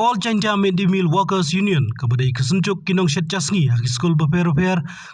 all Jaintia Mid-Day Meal Workers Union kabadai kesenjuk kinong shet jasngi haki skul beper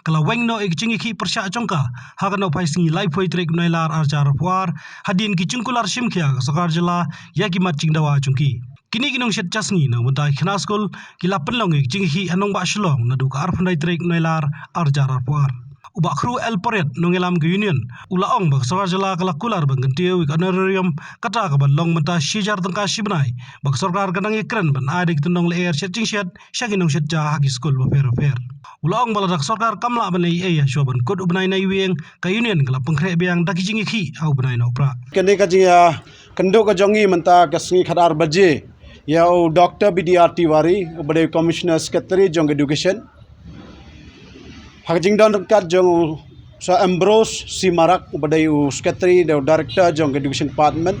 kala wengno jingi ki persya chongka hakano paisngi lai phoi trek noilar arjar puar hadin ki chungkular shimkhia sakar jela yaki mat chingdawa chungki kini kinong shet jasngi na muntai khna skul kila penlong jingi ki anong ba shlong na duk ar phandai trek noilar arjar puar ubak kru el poret nongelam ke union ulaong bak sarkar jela kala kular banggentiu ik honorarium kata ka long menta shijar tengka shibnai bak sarkar kanang ikren ban adik tenong le air shetching shet shaginong shet ja haki skul bafer ulaong baladak sarkar kamla ban ei ya shoban kod ubnai nai weng ka union kala pengkre biang daki jingi khi au banai no pra kene ka jinga kendo ka jongi menta kasngi khadar baje ya Dr. BDR Tiwari ubade commissioner secretary jong education Hakjing don dekat jong sa Ambrose Simarak ubadai secretary dan director jong education department.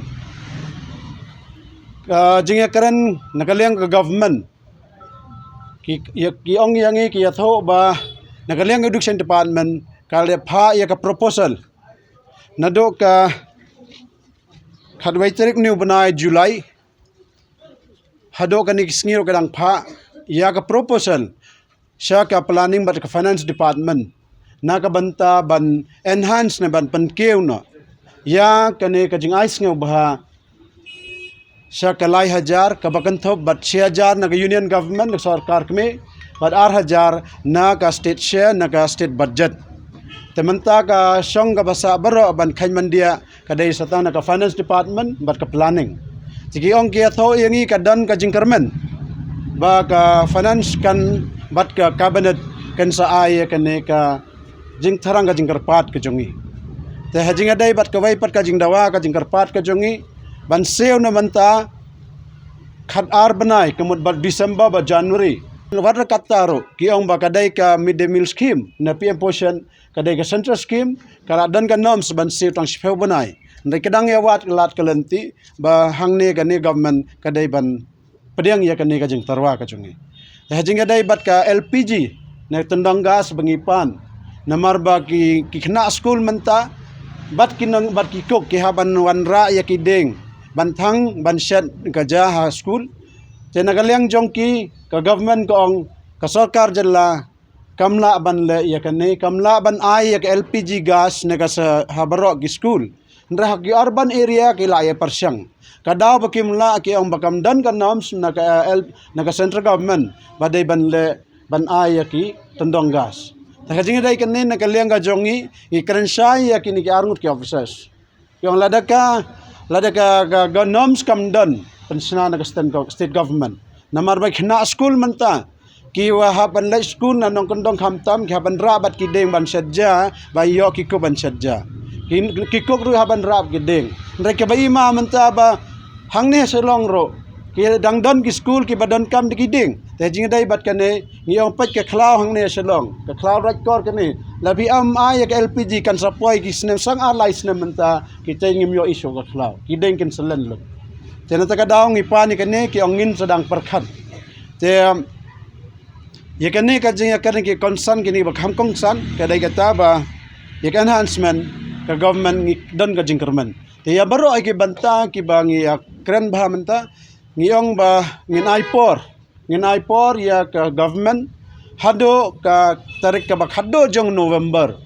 Jingya keren nakaliang ke government. Ki ong yangi ki atho ba nakaliang education department kale pha ya ka proposal. Nado ka khadwai tarik new banai Julai. Hado ka ni kisngiro kadang pha ya ka proposal. Siya ka planning bat ka finance department nakabanta ban enhance na ban pankeu no ya kane ka jing ais ngau bah siya ka lai hajar ka bakanthop bat 6000 na ka union government na sarkar kme bat 8000 na ka state share na ka state budget temanta ka song ka basa baro ban khainmandia ka dai sata na ka finance department bat ka planning tigi ong kia tho yangi ka dan ka jingkarmen ba ka finance kan bat ka cabinet kan sa ay kane ka jing tharang ka jing karpat ka jongi te hajing adai bat ka wai pat ka jing dawa ka jing karpat ka jongi ban seo na manta khat ar banai kemut bat December ba January wat kataro ki ong ba kadai ka midday meal scheme na PM portion kadai ka central scheme kala dan ka norms ban seo tang shfeu banai ndai kadang ya wat lat kalenti ba hangne ka ni government kadai ban pediang ya kane ka jing tarwa ka jongi hajing adai bat ka LPG na tendang gas bangipan namar ba ki khna school menta bat kinang bat ki kok ki haban wanra ya ki deng banthang ban shet ka ja ha school te nagaliang jongki ka government ko ong ka sarkar jalla kamla ban le ya kane kamla ban ai ya ka LPG gas na ka sa habaro ki school ndra ki urban area ki la ya persyang kadaw bakimla ki ang bakamdan ka norms na ka central government badai ban le ban ay ki tendong gas takajing dai kanin na kaliang ka jongi i krensai ya ki ni arngut ki officers yung ladaka ga norms kamdan pensna na ka state government namar ba khna school manta ki wa haban le school na nong kondong khamtam ki haban rabat ki deng ban sajja ba yo ki ko ban sajja ki ko ru haban rab ki deng ndre ke bai ma manta ba hangne selong ro ki dangdon ki school ki badan kam di ding te jing dai bat kane ngiong pat ke khlau hangne selong ke khlau rat kor kane labi am ay ke LPG kan sapoi ki snem sang alai snem menta ki te ngim yo isu ka khlau ki ding ken selen lo te na ta ka daw ngi pa ni kane ki ongin sedang perkhat te ye kane ka jing ya kane ki concern ki ni ba kham kong san ka dai kata ba ye enhancement ka government ngi don ka jingkerman te ya baro ay ki banta ki bangi ya kren bah menta ngiong ba ngin aipor ya ka government hado ka tarik ka bak hado jong November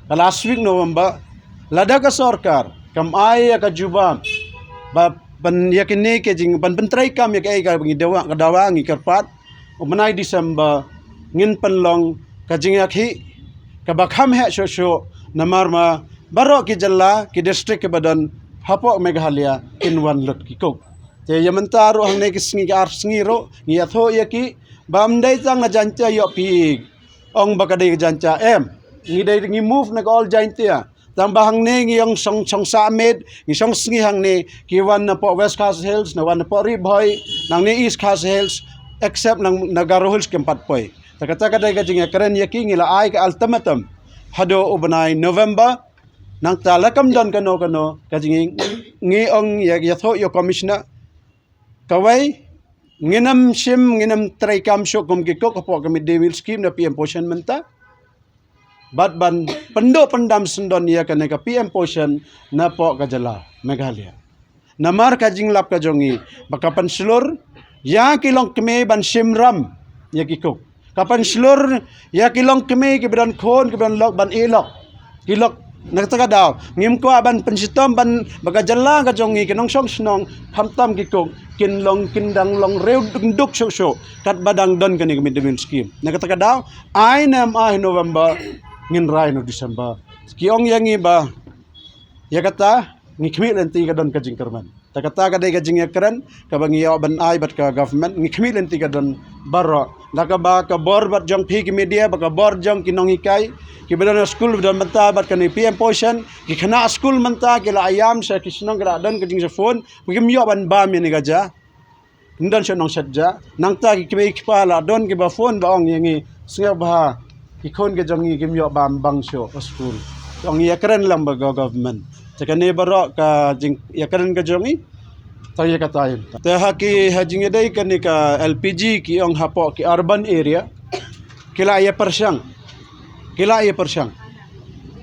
last week November lada ka sarkar kam ay ka juba ba ban yakini ke jing ban pentrai kam ya ka bangi dawa ngi karpat umanai December ngin panlong ka jing yakhi ka bakham he sho namar ma baro ki jalla ki district ke badan hapo Meghalaya kinwan lut ki kok te yamanta ro hangne ki sngi ar sngi ro ngi atho ya ki bamdai chang na jancha yo pi ong bakadai jancha em ngi dai ngi move na all jantia tang ba hangne ngi ong song sa med ngi song sngi hangne ki wan na po West Khas Hills na wan na po Ribhoy nang ni East Khas Hills except nang Nagaro Hills kempat poy takata kadai ka jinga karen ya ki ngi la ai ka ultimatum hado ubanai November nang talakam don kano kajing ngi ong ya tho yo commissioner kawai nginam traikam show kum ki ko po kami devil scheme na PM portion menta bat ban pendo pendam sendon ya ka PM portion na po kajala Meghalaya namar kajing lap ka jongi baka panslor ya kilong keme ban simram ya kikuk. Kapan seluruh ya kilong keme ke badan kon ke badan lok ban elok. Kilok nakataka daw. Ngim ko ban pensitom ban bagajala ka jongi kinong song snong hamtam kikuk kinlong kindang long rew duk so kat badang don kani kami demin scheme. Nakataka daw ay nam November ngin rai no December. Kiong yangi ba ya kata ngikmi lenti ka don ka jingkerman. Takata ka day ka jingkeren ka bangiya ban ay bat ka government ngikmi lenti ka don baro. Laka ba ka bor bat jong pi ki media ba ka bor jong kinong ikai ki badan school badan menta bat ka ni PM portion ki kana school menta ki la ayam sa kisnong ka don ka jing sa phone bagi miyo ban ba mi ni gaja. Ndan siya nong sadja nang ta ki kibay kipala don ki ba phone ba ong yangi singa ba ki kon ka jong ki miyo ba bang siyo school. Ang yakren lang ba government. Taka ne baro ka jing yakren ka jongi tayo ka tayo. Ta ki hajing day kani ka LPG ki ang hapo ki urban area kila ya persyang.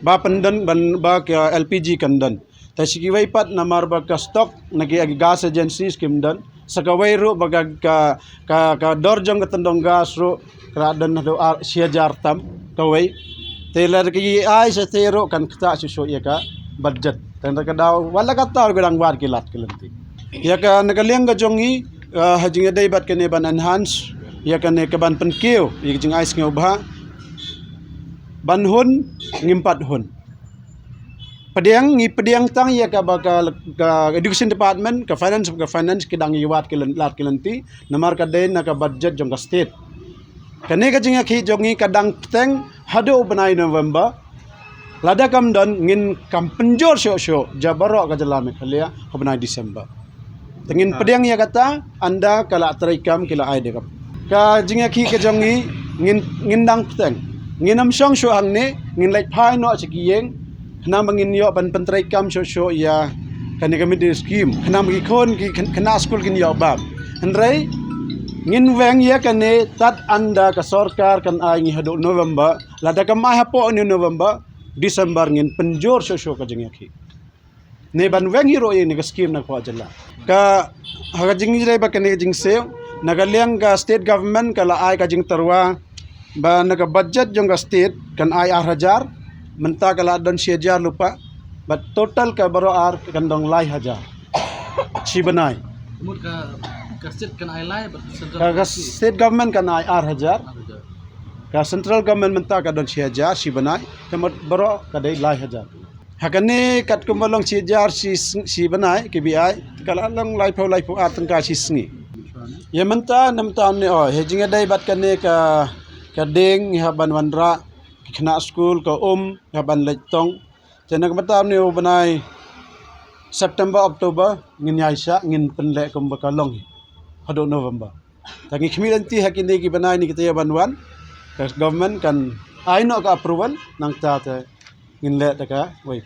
Ba pandan ban ba ka LPG kandan. Ta sikiway pat na marba ka stock nagi gas agencies kimdan sa kaway ro bagag ka dorjong katandong gas ro kradan do siya jartam kaway Taylor ki ay sa tero kan kita susu ya ka budget. Tanda ka daw wala ka taw gadang war kilat kilanti. Ya ka nagaliang ka jongi hajing day bat kani ban enhance ya ka ne ka ban penkiw ya jing ice nga ubha banhun ngimpat hun. Pediang tang ya ka bakal ka education department ka finance kidang iwat kilanti namar ka den na ka budget jong ka state. Kani ka jinga ki jongi kadang teng hado banai November lada kam don ngin kam penjor syo jabaro ka jalame khalia banai December tengin pediang ya kata anda kala traikam kila ai dekap ka jinga ki ka jongi ngin dang teng nginam song syo hangne ngin lai phai no chikiyeng khna mangin yo ban pentraikam syo ya kani kami di scheme khna magi khon ki khna school kin yo bab andrai ngin weng ya kane tat anda ka sorkar kan ay ngi hado November lada ka mai hapo ni November December ngin penjor so ka jing yakhi ne ban weng hiro ni ka scheme na ko jalla ka haga jing jai ba kane jing se nagaliang ka state government kala ay ka jing tarwa ba naga budget jong ka state kan ay 8,000 menta kala don 6,000 lupa but total ka baro ar kandong lai 1,000 sibanai Umur ka state kan ai lai ka state government kan ay 8,000 ka central government menta ka don 6,000 si banai kamot baro ka dai lai 1,000 hakane kat kumalong 6,000 si banai KBI kala lang lai pau atan ka si sngi ya menta namta ni hejing dai bat kane ka ding haban wanra kena school ka haban letong janag mata ni banai September Oktober ngin yaisa ngin penle kum bakalong hado November tangi khmilanti hakinde ki banai ni kita banwan ka government kan aino ka approval nang ta ngin le ta ka wai